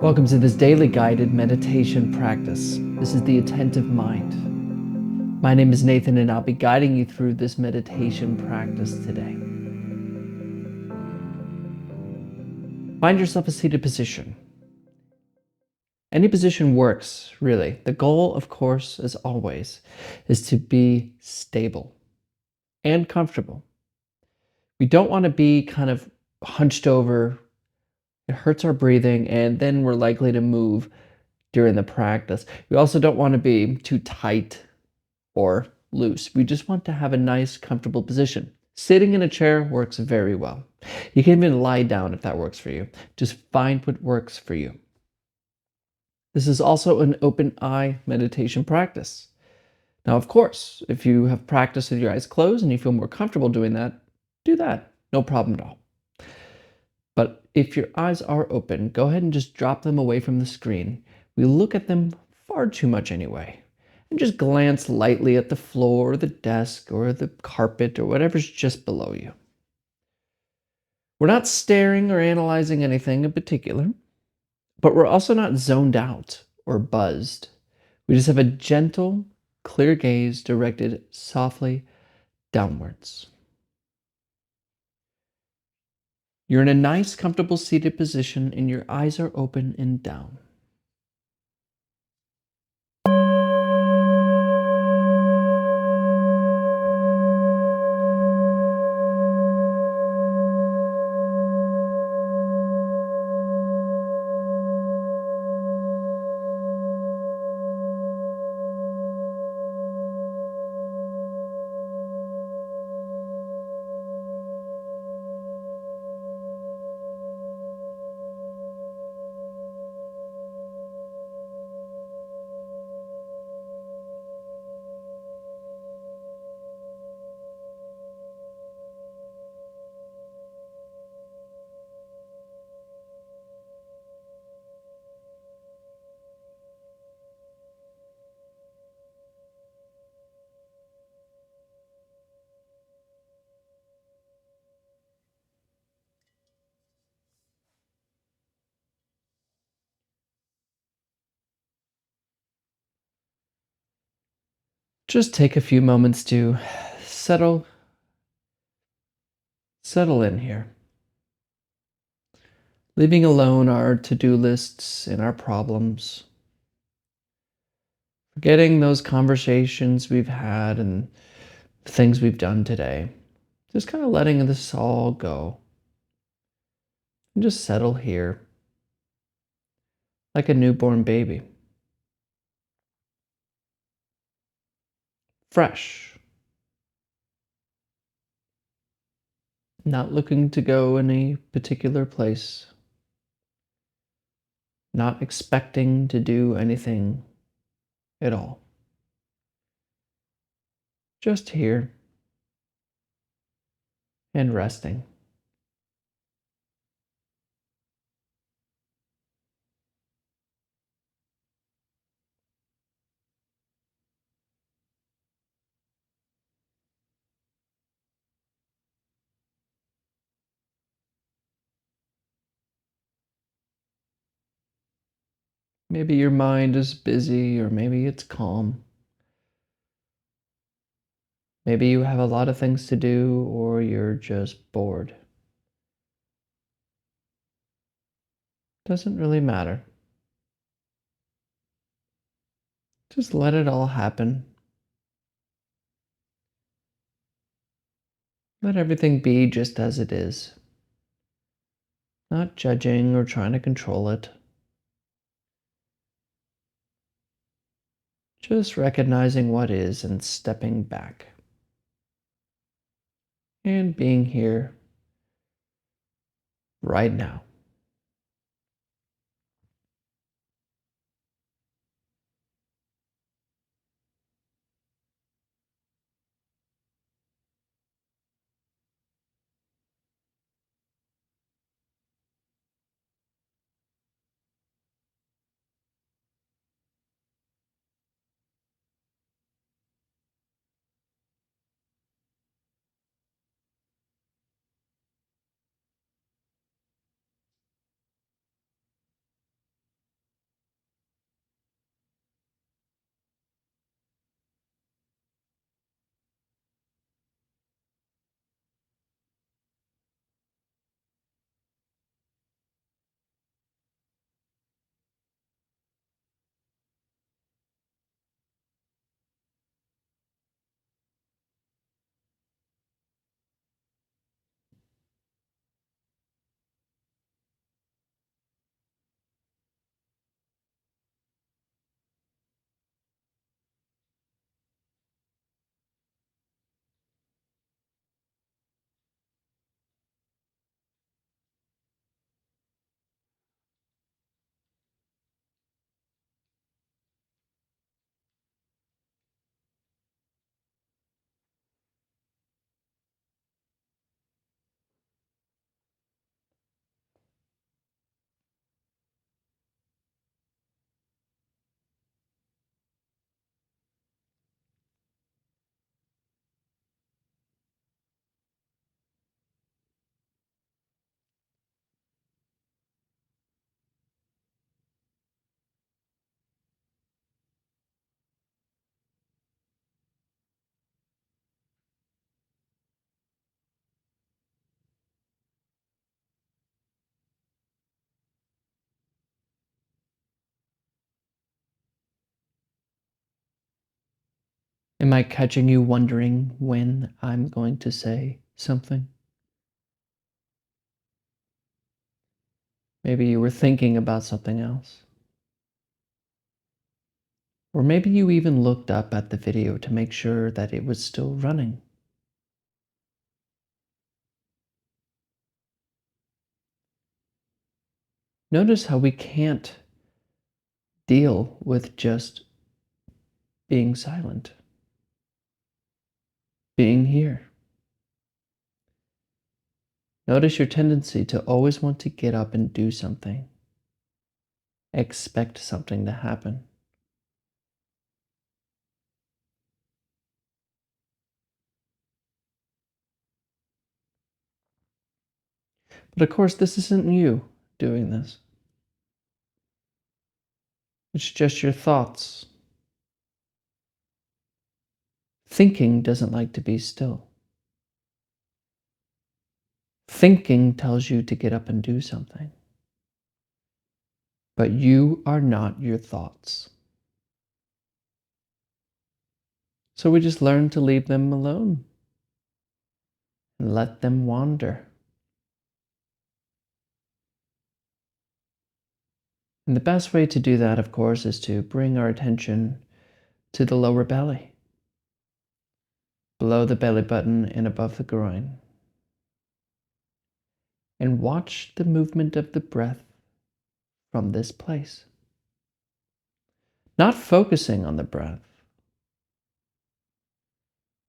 Welcome to this daily guided meditation practice. This is the Attentive Mind. My name is Nathan, and I'll be guiding you through this meditation practice today. Find yourself a seated position. Any position works, really. The goal, of course, as always, is to be stable and comfortable. We don't want to be kind of hunched over. It hurts our breathing, and then we're likely to move during the practice. We also don't want to be too tight or loose. We just want to have a nice, comfortable position. Sitting in a chair works very well. You can even lie down if that works for you. Just find what works for you. This is also an open eye meditation practice. Now, of course, if you have practiced with your eyes closed and you feel more comfortable doing that, do that. No problem at all. But if your eyes are open, go ahead and just drop them away from the screen. We look at them far too much anyway. And just glance lightly at the floor, or the desk, or the carpet, or whatever's just below you. We're not staring or analyzing anything in particular, but we're also not zoned out or buzzed. We just have a gentle, clear gaze directed softly downwards. You're in a nice, comfortable seated position, and your eyes are open and down. Just take a few moments to settle in here. Leaving alone our to-do lists and our problems. Forgetting those conversations we've had and the things we've done today. Just kind of letting this all go. And just settle here like a newborn baby. Fresh. Not looking to go any particular place. Not expecting to do anything at all. Just here and resting. Maybe your mind is busy, or maybe it's calm. Maybe you have a lot of things to do, or you're just bored. Doesn't really matter. Just let it all happen. Let everything be just as it is. Not judging or trying to control it. Just recognizing what is and stepping back. And being here right now. Am I catching you wondering when I'm going to say something? Maybe you were thinking about something else. Or maybe you even looked up at the video to make sure that it was still running. Notice how we can't deal with just being silent, being here. Notice your tendency to always want to get up and do something, expect something to happen. But of course, this isn't you doing this. It's just your thoughts. Thinking doesn't like to be still. Thinking tells you to get up and do something. But you are not your thoughts. So we just learn to leave them alone and let them wander. And the best way to do that, of course, is to bring our attention to the lower belly, below the belly button and above the groin. And watch the movement of the breath from this place. Not focusing on the breath,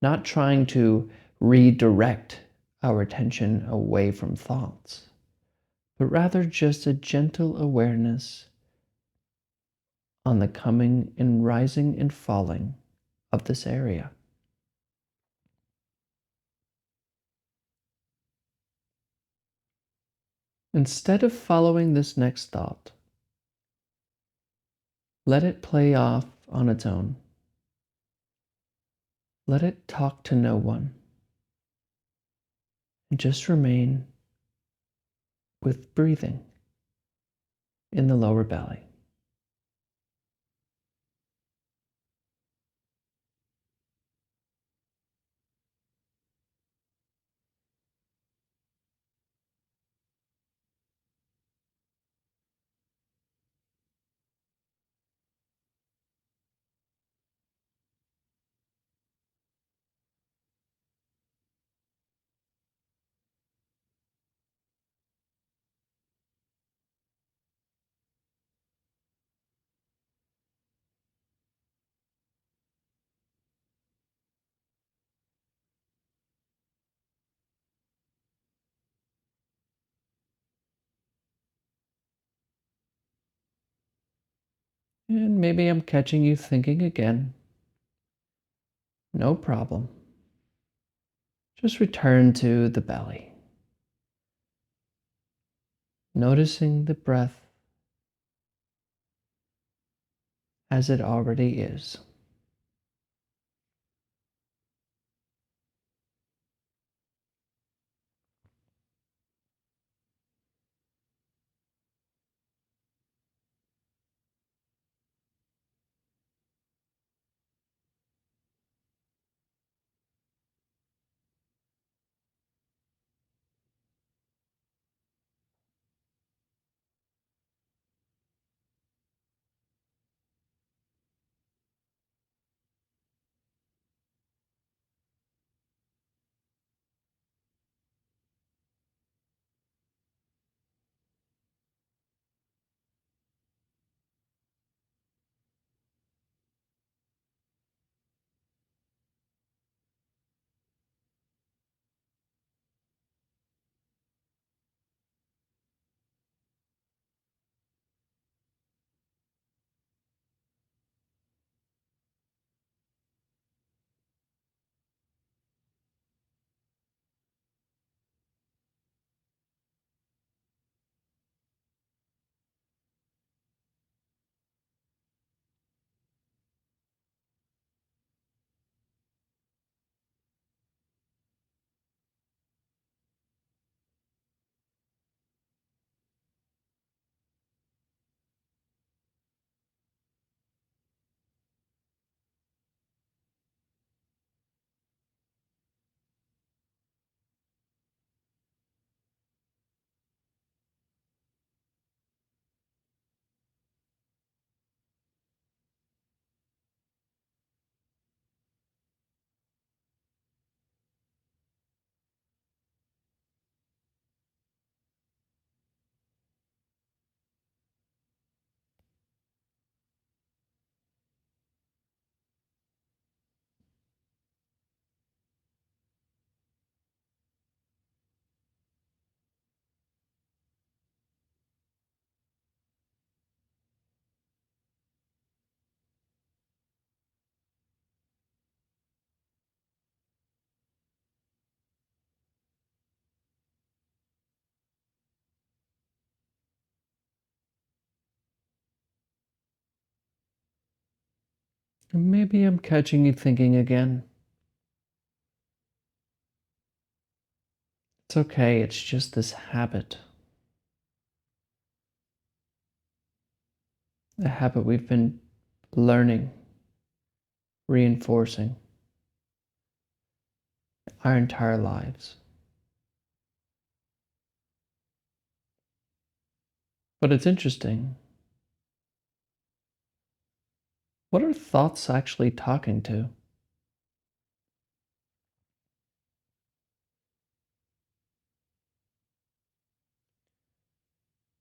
not trying to redirect our attention away from thoughts, but rather just a gentle awareness on the coming and rising and falling of this area. Instead of following this next thought, let it play off on its own. Let it talk to no one. And just remain with breathing in the lower belly. And maybe I'm catching you thinking again. No problem. Just return to the belly, noticing the breath as it already is. Maybe I'm catching you thinking again. It's okay, it's just this habit. A habit we've been learning, reinforcing our entire lives. But it's interesting. What are thoughts actually talking to?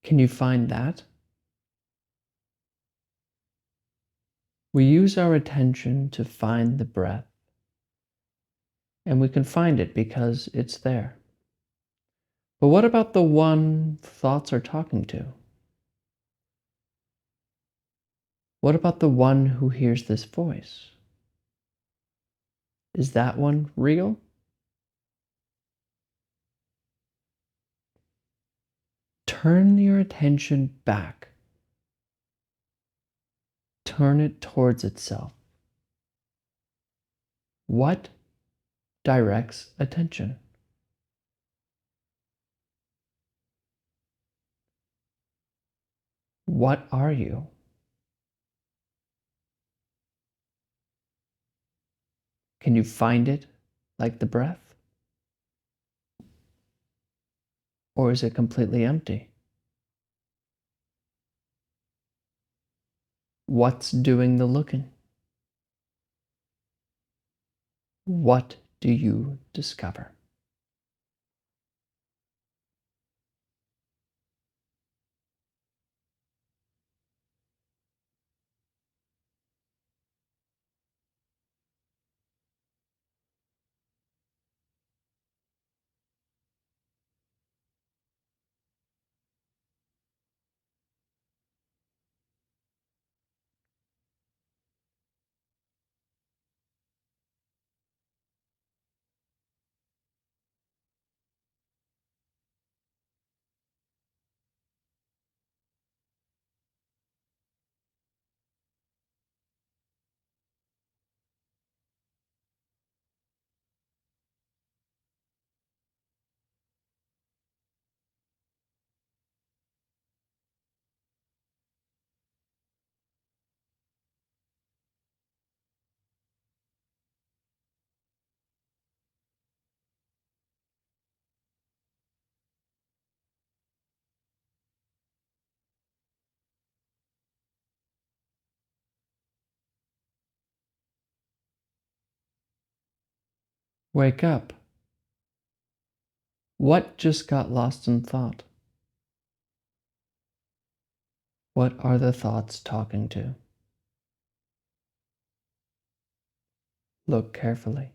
Can you find that? We use our attention to find the breath, and we can find it because it's there. But what about the one thoughts are talking to? What about the one who hears this voice? Is that one real? Turn your attention back. Turn it towards itself. What directs attention? What are you? Can you find it like the breath? Or is it completely empty? What's doing the looking? What do you discover? Wake up. What just got lost in thought? What are the thoughts talking to? Look carefully.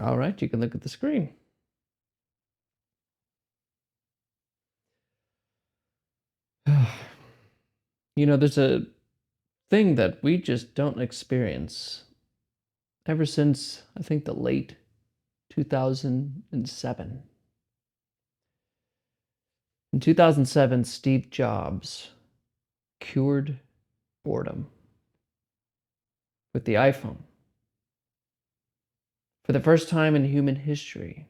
All right, you can look at the screen. There's a thing that we just don't experience ever since, I think, the late 2007. In 2007, Steve Jobs cured boredom with the iPhone. For the first time in human history,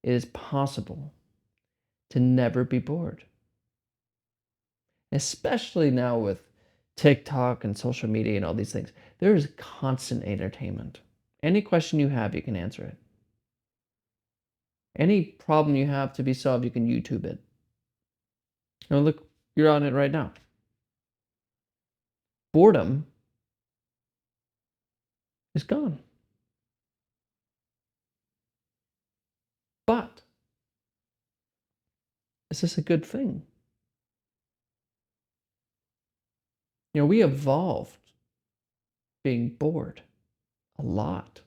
it is possible to never be bored. Especially now with TikTok and social media and all these things. There is constant entertainment. Any question you have, you can answer it. Any problem you have to be solved, you can YouTube it. You know, look, you're on it right now. Boredom is gone. But is this a good thing? You know, we evolved being bored a lot.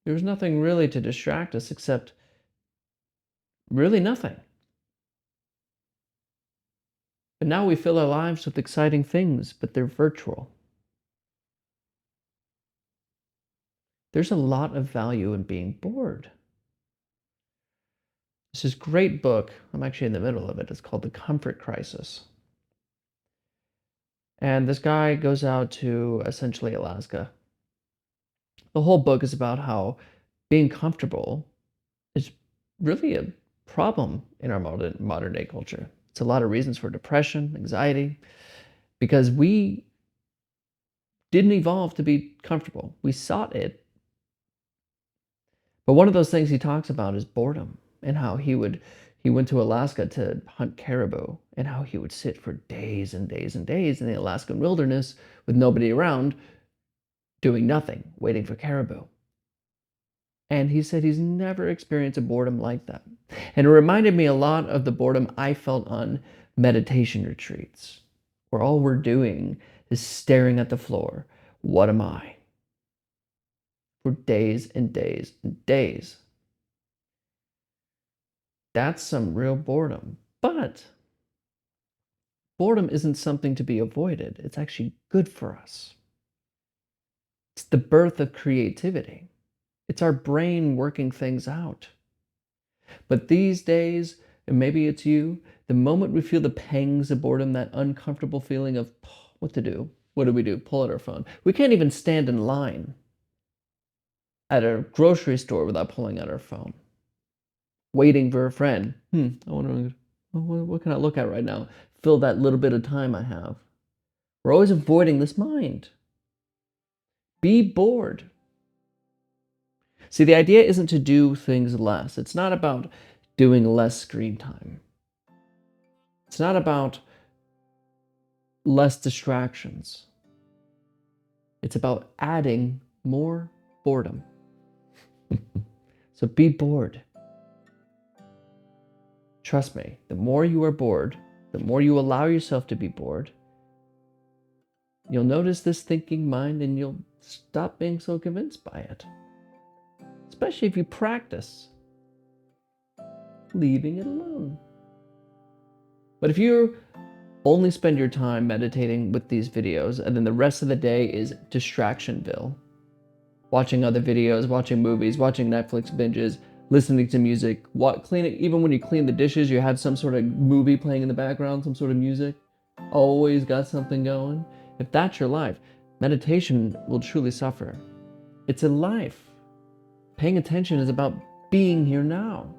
There was nothing really to distract us except really nothing. But now we fill our lives with exciting things, but they're virtual. There's a lot of value in being bored. There's this great book, I'm actually in the middle of it, it's called The Comfort Crisis. And this guy goes out to essentially Alaska. The whole book is about how being comfortable is really a problem in our modern day culture. It's a lot of reasons for depression, anxiety, because we didn't evolve to be comfortable. We sought it. But one of those things he talks about is boredom, and how he went to Alaska to hunt caribou, and how he would sit for days and days and days in the Alaskan wilderness with nobody around, doing nothing, waiting for caribou. And he said he's never experienced a boredom like that. And it reminded me a lot of the boredom I felt on meditation retreats, where all we're doing is staring at the floor. What am I? For days and days and days. That's some real boredom. But boredom isn't something to be avoided. It's actually good for us. It's the birth of creativity. It's our brain working things out. But these days, and maybe it's you, the moment we feel the pangs of boredom, that uncomfortable feeling of what to do, what do we do? Pull out our phone. We can't even stand in line at a grocery store without pulling out our phone. Waiting for a friend. I wonder, what can I look at right now? Fill that little bit of time I have. We're always avoiding this mind. Be bored. See, the idea isn't to do things less. It's not about doing less screen time. It's not about less distractions. It's about adding more boredom. So be bored. Trust me, the more you are bored, the more you allow yourself to be bored, you'll notice this thinking mind and you'll stop being so convinced by it. Especially if you practice leaving it alone. But if you only spend your time meditating with these videos and then the rest of the day is distractionville, watching other videos, watching movies, watching Netflix binges, listening to music, cleaning, even when you clean the dishes, you have some sort of movie playing in the background, some sort of music, always got something going. If that's your life, meditation will truly suffer. It's a life. Paying attention is about being here now.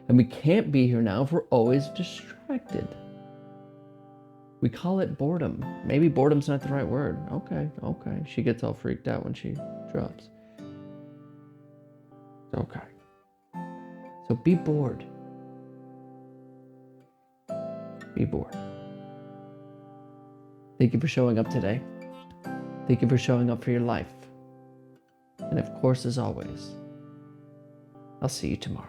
And we can't be here now if we're always distracted. We call it boredom. Maybe boredom's not the right word. Okay. She gets all freaked out when she drops. Okay. So be bored. Be bored. Thank you for showing up today. Thank you for showing up for your life. And of course, as always, I'll see you tomorrow.